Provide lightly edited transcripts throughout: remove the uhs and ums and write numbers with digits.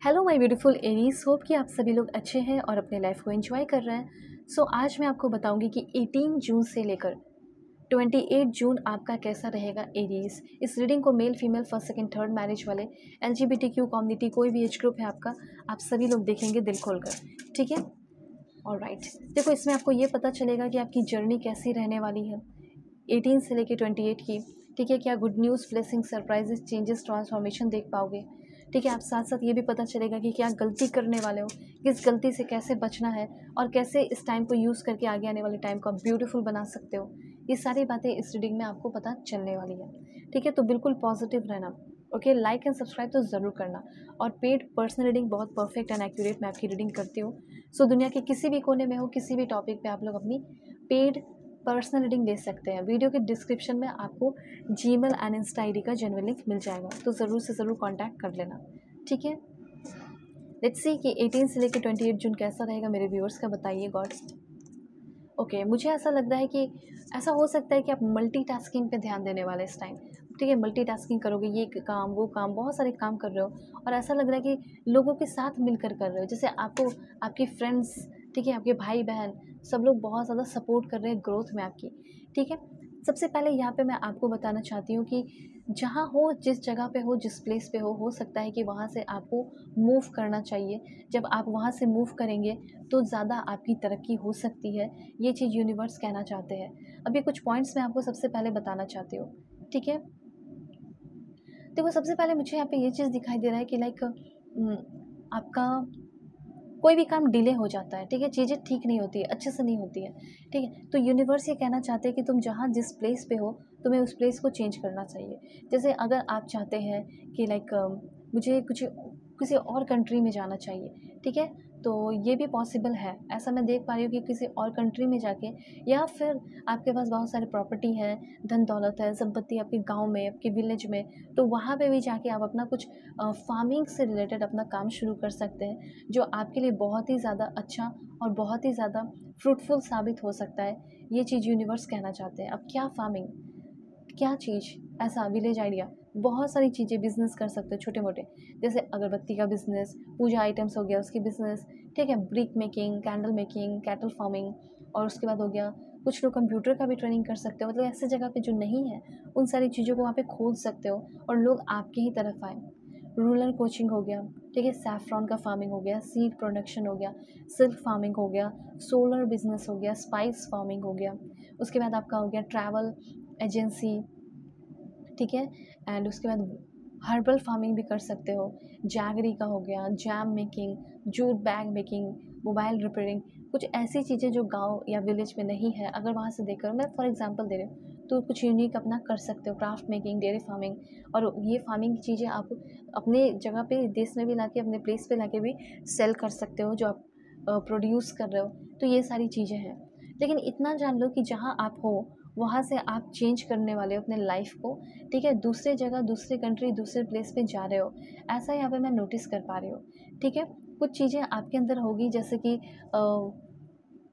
Hello my beautiful Aries, hope कि आप सभी लोग अच्छे हैं और अपने लाइफ को एंजॉय कर रहे हैं। आज मैं आपको बताऊंगी कि 18 जून से लेकर 28 जून आपका कैसा रहेगा एरीज। इस रीडिंग को male female first second third marriage वाले LGBTQ कम्युनिटी कोई भी एज ग्रुप है आपका, आप सभी लोग देखेंगे दिल खोलकर, ठीक है। ऑलराइट, देखो इसमें आपको ये पता चलेगा कि आपकी जर्नी कैसी रहने वाली है 18 से लेकर 28 की, ठीक है। क्या good news, blessing, surprises, changes, transformation देख पाओगे, ठीक है। आप साथ साथ ये भी पता चलेगा कि क्या गलती करने वाले हो, किस गलती से कैसे बचना है और कैसे इस टाइम को यूज़ करके आगे आने वाले टाइम को आप ब्यूटीफुल बना सकते हो। ये सारी बातें इस रीडिंग में आपको पता चलने वाली है, ठीक है। तो बिल्कुल पॉजिटिव रहना, ओके। लाइक एंड सब्सक्राइब तो ज़रूर करना। और पेड पर्सनल रीडिंग बहुत परफेक्ट एंड एक्यूरेट मैं आपकी रीडिंग करती हूँ। दुनिया के किसी भी कोने में हो, किसी भी टॉपिक पे आप लोग अपनी पेड पर्सनल रीडिंग ले सकते हैं। वीडियो के डिस्क्रिप्शन में आपको जीमेल एंड इंस्टा ID का जेन्युइन लिंक मिल जाएगा, तो ज़रूर से ज़रूर कांटेक्ट कर लेना, ठीक है। लेट्स सी कि 18 से लेकर 28 जून कैसा रहेगा मेरे व्यूअर्स का, बताइए गॉड। ओके, मुझे ऐसा लग रहा है कि ऐसा हो सकता है कि आप मल्टीटास्किंग पे ध्यान देने वाले इस टाइम, ठीक है। मल्टीटास्किंग करोगे, ये काम वो काम, बहुत सारे काम कर रहे हो और ऐसा लग रहा है कि लोगों के साथ मिलकर कर रहे हो। जैसे आपको आपके फ्रेंड्स, ठीक है, आपके भाई बहन, सब लोग बहुत ज़्यादा सपोर्ट कर रहे हैं ग्रोथ में आपकी, ठीक है। सबसे पहले यहाँ पे मैं आपको बताना चाहती हूँ कि जहाँ हो, जिस जगह पे हो, जिस प्लेस पे हो सकता है कि वहाँ से आपको मूव करना चाहिए। जब आप वहाँ से मूव करेंगे तो ज़्यादा आपकी तरक्की हो सकती है, ये चीज़ यूनिवर्स कहना चाहते हैं। अभी कुछ पॉइंट्स मैं आपको सबसे पहले बताना चाहती हूँ, ठीक है। देखो सबसे पहले मुझे यहाँ पे ये चीज़ दिखाई दे रहा है कि लाइक आपका कोई भी काम डिले हो जाता है, ठीक है। चीज़ें ठीक नहीं होती है, अच्छे से नहीं होती है, ठीक है। तो यूनिवर्स ये कहना चाहते हैं कि तुम जहाँ जिस प्लेस पे हो, तुम्हें उस प्लेस को चेंज करना चाहिए। जैसे अगर आप चाहते हैं कि लाइक मुझे कुछ किसी और कंट्री में जाना चाहिए, ठीक है, तो ये भी पॉसिबल है। ऐसा मैं देख पा रही हूँ कि किसी और कंट्री में जाके, या फिर आपके पास बहुत सारे प्रॉपर्टी है, धन दौलत है, संपत्ति आपके गांव में, आपके विलेज में, तो वहाँ पे भी जाके आप अपना कुछ फार्मिंग से रिलेटेड अपना काम शुरू कर सकते हैं, जो आपके लिए बहुत ही ज़्यादा अच्छा और बहुत ही ज़्यादा फ्रूटफुल साबित हो सकता है। ये चीज़ यूनिवर्स कहना चाहते हैं। अब क्या फार्मिंग, क्या चीज़, ऐसा विलेज आइडिया, बहुत सारी चीज़ें बिजनेस कर सकते हो छोटे मोटे, जैसे अगरबत्ती का बिजनेस, पूजा आइटम्स हो गया उसकी बिजनेस, ठीक है। Brick making, candle making, cattle farming, और उसके बाद हो गया कुछ लोग कंप्यूटर का भी ट्रेनिंग कर सकते हो। मतलब ऐसे जगह पे जो नहीं है उन सारी चीज़ों को वहाँ पे खोल सकते हो और लोग आपके ही तरफ आए। रूरल कोचिंग हो गया, ठीक है। सैफ्रॉन का फार्मिंग हो गया, सीड प्रोडक्शन हो गया, सिल्क फार्मिंग हो गया, सोलर बिजनेस हो गया, स्पाइस फार्मिंग हो गया। उसके बाद आपका हो गया ट्रैवल एजेंसी, ठीक है। एंड उसके बाद हर्बल फार्मिंग भी कर सकते हो। जैगरी का हो गया, jam making, jute bag making, mobile repairing, कुछ ऐसी चीज़ें जो गांव या विलेज में नहीं है, अगर वहाँ से देखकर मैं फॉर एग्जांपल दे रही हूँ, तो कुछ यूनिक अपना कर सकते हो। क्राफ्ट मेकिंग, डेयरी फार्मिंग, और ये फार्मिंग की चीज़ें आप अपने जगह पे, देश में भी लाके, अपने प्लेस पे लाके भी सेल कर सकते हो जो आप प्रोड्यूस कर रहे हो। तो ये सारी चीज़ें हैं, लेकिन इतना जान लो कि जहाँ आप हो वहाँ से आप चेंज करने वाले हो अपने लाइफ को, ठीक है। दूसरे जगह, दूसरे कंट्री, दूसरे प्लेस पे जा रहे हो, ऐसा यहाँ पे मैं नोटिस कर पा रही हूँ, ठीक है। कुछ चीज़ें आपके अंदर होगी, जैसे कि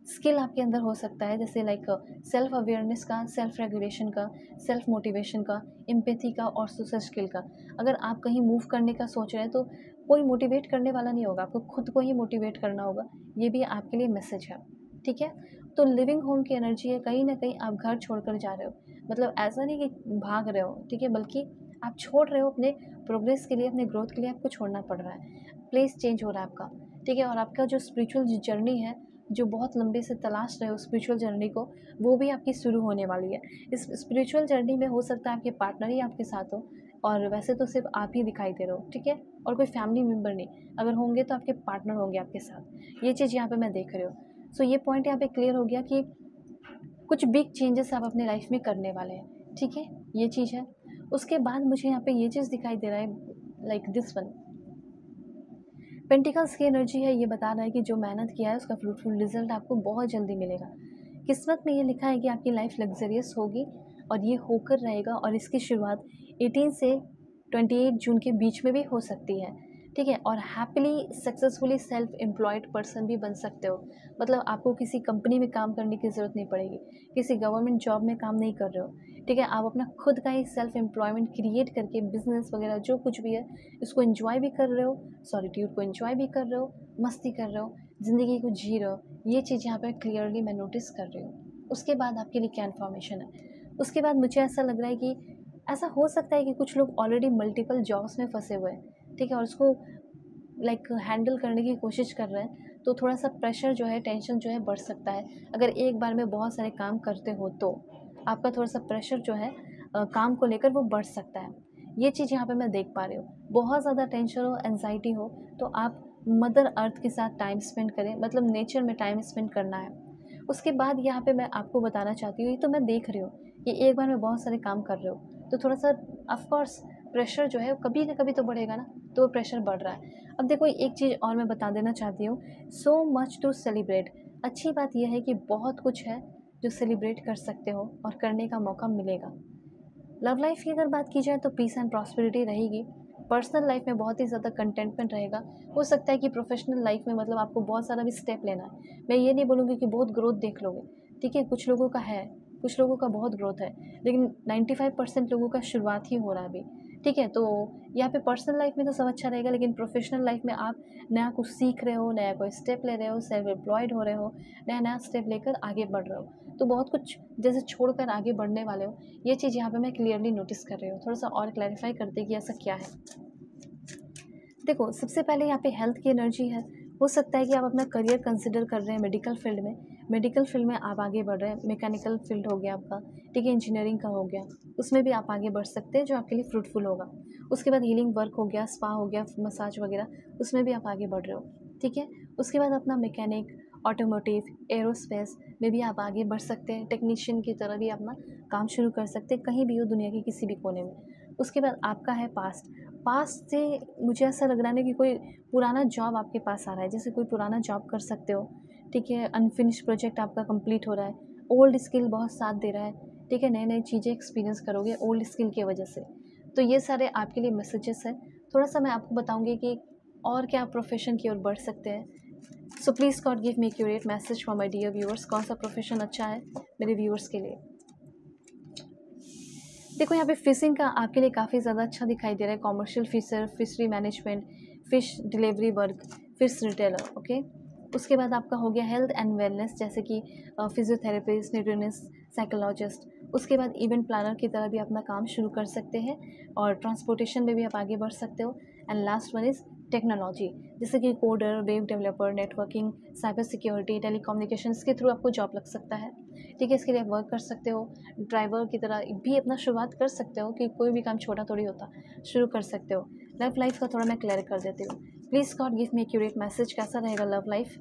स्किल आपके अंदर हो सकता है, जैसे लाइक सेल्फ अवेयरनेस का, सेल्फ रेगुलेशन का, सेल्फ मोटिवेशन का, एम्पैथी का और सोशल स्किल का। अगर आप कहीं मूव करने का सोच रहे हैं तो कोई मोटिवेट करने वाला नहीं होगा, आपको खुद को ही मोटिवेट करना होगा। ये भी आपके लिए मैसेज है, ठीक है। तो लिविंग होम की एनर्जी है, कहीं ना कहीं आप घर छोड़कर जा रहे हो, मतलब ऐसा नहीं कि भाग रहे हो, ठीक है, बल्कि आप छोड़ रहे हो अपने प्रोग्रेस के लिए, अपने ग्रोथ के लिए आपको छोड़ना पड़ रहा है। प्लेस चेंज हो रहा है आपका, ठीक है। और आपका जो स्पिरिचुअल जर्नी है, जो बहुत लंबे से तलाश रहे हो स्पिरिचुअल जर्नी को, वो भी आपकी शुरू होने वाली है। इस स्पिरिचुअल जर्नी में हो सकता है आपके पार्टनर ही आपके साथ हो, और वैसे तो सिर्फ आप ही दिखाई दे रहे हो, ठीक है, और कोई फैमिली मेम्बर नहीं। अगर होंगे तो आपके पार्टनर होंगे आपके साथ। ये चीज़ यहाँ पे मैं देख रही हूँ। ये पॉइंट यहाँ पे क्लियर हो गया कि कुछ बिग चेंजेस आप अपने लाइफ में करने वाले हैं, ठीक है, ये चीज़ है। उसके बाद मुझे यहाँ पे ये चीज़ दिखाई दे रहा है, लाइक दिस वन, पेंटिकल्स की एनर्जी है। ये बता रहा है कि जो मेहनत किया है उसका फ्रूटफुल रिजल्ट आपको बहुत जल्दी मिलेगा। किस्मत में ये लिखा है कि आपकी लाइफ लग्जरियस होगी और ये होकर रहेगा, और इसकी शुरुआत 18 से 28 जून के बीच में भी हो सकती है। ठीक है, और happily successfully self employed person भी बन सकते हो। मतलब आपको किसी कंपनी में काम करने की ज़रूरत नहीं पड़ेगी, किसी गवर्नमेंट जॉब में काम नहीं कर रहे हो, ठीक है, आप अपना खुद का ही सेल्फ एम्प्लॉयमेंट क्रिएट करके बिजनेस वगैरह जो कुछ भी है इसको एंजॉय भी कर रहे हो, सॉलिट्यूड को एंजॉय भी कर रहे हो, मस्ती कर रहे हो, ज़िंदगी को जी रहे हो। ये चीज़ यहाँ पे क्लियरली मैं नोटिस कर रही हूँ। उसके बाद आपके लिए क्या इन्फॉर्मेशन है, उसके बाद मुझे ऐसा लग रहा है कि ऐसा हो सकता है कि कुछ लोग ऑलरेडी मल्टीपल जॉब्स में फंसे हुए हैं, ठीक है, और उसको हैंडल करने की कोशिश कर रहे हैं, तो थोड़ा सा प्रेशर जो है, टेंशन जो है बढ़ सकता है। अगर एक बार में बहुत सारे काम करते हो तो आपका थोड़ा सा प्रेशर जो है काम को लेकर वो बढ़ सकता है। ये चीज़ यहाँ पे मैं देख पा रही हूँ। बहुत ज़्यादा टेंशन हो, एंजाइटी हो, तो आप मदर अर्थ के साथ टाइम स्पेंड करें, मतलब नेचर में टाइम स्पेंड करना है। उसके बाद यहाँ पे मैं आपको बताना चाहती हूँ, ये तो मैं देख रही हूँ कि एक बार में बहुत सारे काम कर रहे हो, तो थोड़ा सा ऑफकोर्स प्रेशर जो है कभी ना कभी तो बढ़ेगा ना, तो वो प्रेशर बढ़ रहा है। अब देखो एक चीज़ और मैं बता देना चाहती हूँ, सो मच टू सेलिब्रेट। अच्छी बात यह है कि बहुत कुछ है जो सेलिब्रेट कर सकते हो और करने का मौका मिलेगा। लव लाइफ की अगर बात की जाए तो पीस एंड प्रॉस्पेरिटी रहेगी। पर्सनल लाइफ में बहुत ही ज़्यादा कंटेंटमेंट रहेगा। हो सकता है कि प्रोफेशनल लाइफ में मतलब आपको बहुत सारा भी स्टेप लेना है। मैं ये नहीं बोलूँगी कि बहुत ग्रोथ देख लोगे, ठीक है, कुछ लोगों का है, कुछ लोगों का बहुत ग्रोथ है, लेकिन 95% लोगों का शुरुआत ही हो रहा है अभी, ठीक है। तो यहाँ पे पर्सनल लाइफ में तो सब अच्छा रहेगा, लेकिन प्रोफेशनल लाइफ में आप नया कुछ सीख रहे हो, नया कोई स्टेप ले रहे हो, सेल्फ एम्प्लॉयड हो रहे हो, नया नया स्टेप लेकर आगे बढ़ रहे हो, तो बहुत कुछ जैसे छोड़कर आगे बढ़ने वाले हो। ये चीज़ यहाँ पे मैं क्लियरली नोटिस कर रही हूँ। थोड़ा सा और क्लैरिफाई करते कि ऐसा क्या है। देखो सबसे पहले यहाँ पे हेल्थ की एनर्जी है। हो सकता है कि आप अपना करियर कंसिडर कर रहे हैं मेडिकल फील्ड में, मेडिकल फील्ड में आप आगे बढ़ रहे हैं, मैकेनिकल फील्ड हो गया आपका, ठीक है, इंजीनियरिंग का हो गया, उसमें भी आप आगे बढ़ सकते हैं जो आपके लिए फ्रूटफुल होगा। उसके बाद हीलिंग वर्क हो गया, स्पा हो गया, मसाज वगैरह, उसमें भी आप आगे बढ़ रहे हो, ठीक है। उसके बाद अपना मैकेनिक, ऑटोमोटिव, एरोस्पेस में भी आप आगे बढ़ सकते हैं, टेक्नीशियन की तरह भी अपना काम शुरू कर सकते हैं, कहीं भी हो दुनिया के किसी भी कोने में। उसके बाद आपका है पास्ट। पास्ट से मुझे ऐसा लग रहा है ना कि कोई पुराना जॉब आपके पास आ रहा है, जैसे कोई पुराना जॉब कर सकते हो, ठीक है, अनफिनिश प्रोजेक्ट आपका कंप्लीट हो रहा है, ओल्ड स्किल बहुत साथ दे रहा है, ठीक है, नई नई चीज़ें एक्सपीरियंस करोगे ओल्ड स्किल की वजह से। तो ये सारे आपके लिए मैसेजेस हैं। थोड़ा सा मैं आपको बताऊंगी कि और क्या प्रोफेशन की ओर बढ़ सकते हैं। So please God give me accurate message for my dear viewers, कौन सा प्रोफेशन अच्छा है मेरे व्यूअर्स के लिए। देखो यहाँ पे फिशिंग का आपके लिए काफ़ी ज़्यादा अच्छा दिखाई दे रहा है, commercial fisher, fishery management, fish delivery work, fish retailer, okay. उसके बाद आपका हो गया हेल्थ एंड वेलनेस, जैसे कि फिजियोथेरेपिस्ट, न्यूट्रिनिस्ट, साइकोलॉजिस्ट। उसके बाद इवेंट प्लानर की तरह भी अपना काम शुरू कर सकते हैं, और ट्रांसपोर्टेशन में भी आप आगे बढ़ सकते हो। And last one is technology, जैसे कि coder, web developer, networking, cyber security, telecommunications के थ्रू आपको जॉब लग सकता है, ठीक है। इसके लिए आप वर्क कर सकते हो, ड्राइवर की तरह भी अपना शुरुआत कर सकते हो, कि कोई भी काम छोटा थोड़ी होता, शुरू कर सकते हो। लव लाइफ का थोड़ा मैं क्लियर कर देती हूँ। Please God give me accurate message, कैसा रहेगा love life.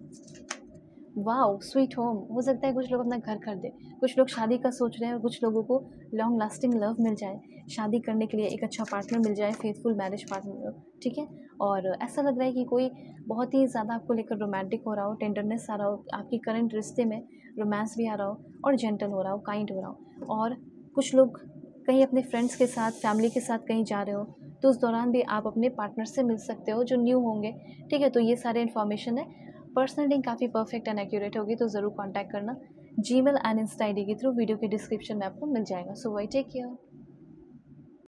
Wow sweet home, हो सकता है कुछ लोग अपना घर खरीदे, कुछ लोग शादी का सोच रहे हैं, और कुछ लोगों को लॉन्ग लास्टिंग लव मिल जाए, शादी करने के लिए एक अच्छा पार्टनर मिल जाए, फेथफुल मैरिज पार्टनर, ठीक है। और ऐसा लग रहा है कि कोई बहुत ही ज़्यादा आपको लेकर रोमांटिक हो रहा हो, टेंडरनेस आ रहा हो, आपकी करंट रिश्ते में रोमांस भी आ रहा हो, और जेंटल हो रहा हो, काइंड हो रहा हो। और कुछ लोग कहीं अपने फ्रेंड्स के साथ, फैमिली के साथ कहीं जा रहे हो, तो उस दौरान भी आप अपने पार्टनर से मिल सकते हो जो न्यू होंगे, ठीक है। तो ये सारे इन्फॉर्मेशन है। पर्सनल लिंक काफ़ी परफेक्ट एंड एक्यूरेट होगी, तो ज़रूर कांटेक्ट करना। जीमेल एंड इंस्टा आईडी के थ्रू वीडियो के डिस्क्रिप्शन में आपको मिल जाएगा। सो वाई टेक केयर।